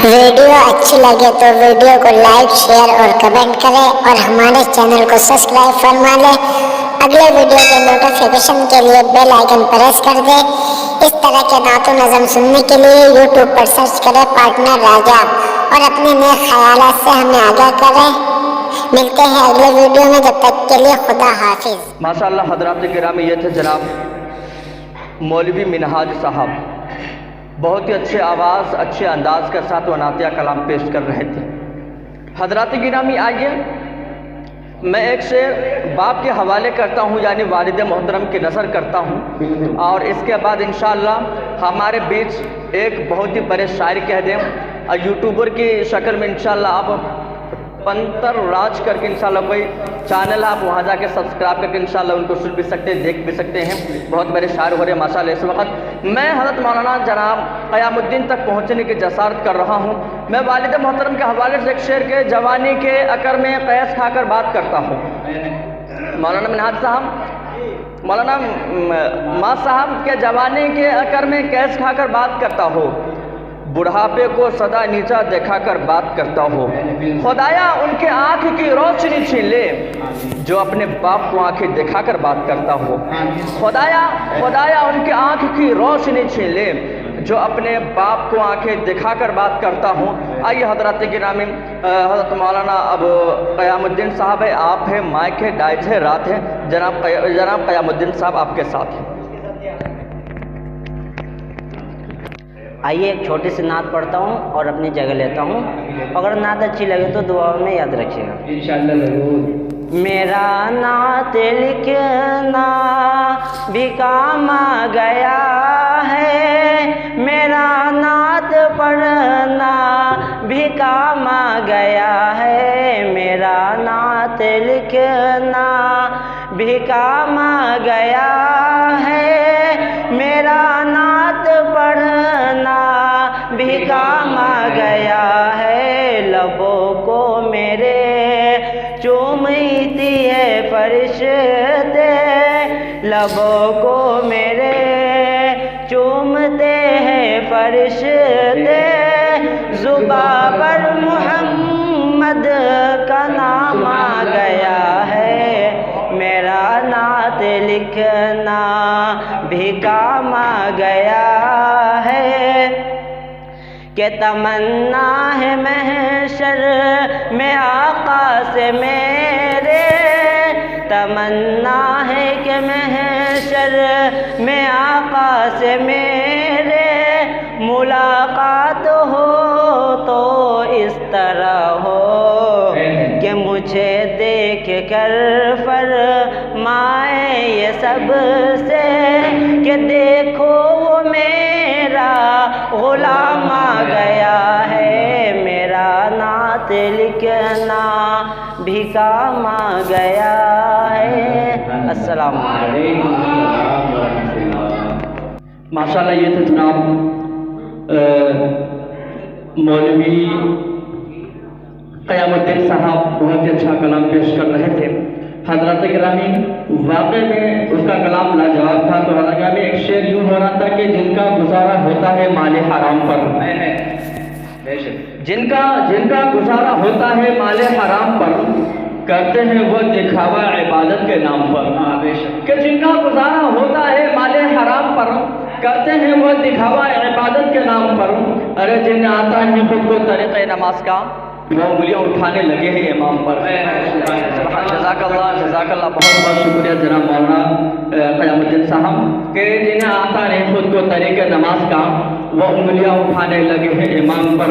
Video अच्छी लगे तो वीडियो को लाइक शेयर और कमेंट करें और हमारे चैनल को सब्सक्राइब फरमा लें। अगले वीडियो के नोटिफिकेशन के लिए बेल आइकन प्रेस कर दें। इस तरह के नातो नज़म सुनने के लिए यूट्यूब पर सर्च करें पार्टनर राजा और अपने नए ख्यालात से हमें आगाह करें। मिलते हैं अगले वीडियो में, जब तक के लिए खुदा हाफिज। माशाअल्लाह हज़रात गिरामी, ये थे जनाब मौलवी मिनहाज साहब। बहुत ही अच्छे आवाज़, अच्छे अंदाज के साथ वो नातिया कलाम पेश कर रहे थे। हज़रात गिरामी, आइए मैं एक शेर बाप के हवाले करता हूँ, यानी वालिद मोहतरम की नज़र करता हूँ, और इसके बाद इंशाअल्लाह हमारे बीच एक बहुत ही बड़े शायर कह दें और यूट्यूबर की शक्ल में इंशाअल्लाह आप पंतर राज करके इंशाअल्लाह कोई चैनल आप वहाँ जाके सब्सक्राइब करके इंशाअल्लाह उनको सुन भी सकते हैं, देख भी सकते हैं। बहुत बड़े शायर हो रहे हैं माशाअल्लाह। इस वक्त मैं हज़रत मौलाना जनाब क़यामुद्दीन तक पहुँचने की जसारत कर रहा हूँ। मैं वालिद मोहतरम के हवाले से एक शेर के जवानी के अकर में कैस खाकर बात करता हूँ। मौलाना मिनहाज साहब, मौलाना माँ साहब के जवानी के अकर में कैस खाकर बात करता हो, बुढ़ापे को सदा नीचा दिखाकर बात करता हो, खुदाया उनके आँख की रोशनी छीन ले जो अपने बाप को आंखें दिखाकर बात करता हो। खुदाया उनके आँख की रोशनी छीन ले जो अपने बाप को आंखें दिखाकर बात करता हूँ। आइए हज़रात गिरामी, हज़रत मौलाना अब क़यामुद्दीन साहब है, आप है, माइक है, डाइट है, रात है। जनाब क़यामुद्दीन साहब आपके साथ हैं। आइए एक छोटी सी नात पढ़ता हूँ और अपनी जगह लेता हूँ। अगर नात अच्छी लगे तो दुआ में याद रखिएगा इंशाअल्लाह ज़रूर। मेरा नात लिखना भी काम आ गया है, मेरा नात पढ़ना भी काम आ गया है, मेरा नात लिखना भी काम आ गया है, मेरा नात पढ़ना भी काम आ गया है। लबों को मेरे चूमती है फरिश्ते, लबों को मेरे चूमते हैं फरिश्ते, ज़ुबां पर मोहम्मद का नाम आ गया है, मेरा नात लिखना भी काम आ गया है। कि तमन्ना है महशर में आका से मेरे, तमन्ना है कि महशर में आका से मेरे मुलाकात हो तो इस तरह हो कि मुझे देख कर फरमाए ये सब से कि देखो वो मेरा गुलाम आ गया है, मेरा नात लिखना भी काम आ गया है। अस्सलाम वालेकुम। माशाअल्लाह, ये थे जनाब मौलवी क़यामुद्दीन साहब, बहुत ही अच्छा कलाम पेश कर रहे थे। हज़रत गिरामी, वाक़ई में उसका कलाम लाजवाब था। तो हज़रत गिरामी, एक शेर यूँ हो रहा था कि जिनका गुजारा होता है माले हराम पर, जिनका गुजारा होता है माले हराम पर, करते हैं वो दिखावा इबादत के नाम पर। कि जिनका गुजारा होता है माले हराम पर, करते हैं वो दिखावा इबादत के नाम पर। अरे जिन्हें आता है खुद को तरीक़े नमाज का, वो उंगलियाँ उठाने लगे हैं इमाम पर। जज़ाकल्लाह, बहुत बहुत शुक्रिया जनाब मौलाना क़यामुद्दीन साहब कि जिन्हें आता नहीं खुद को तरीक़े नमाज का, वो उंगलियाँ उठाने लगे हैं इमाम पर।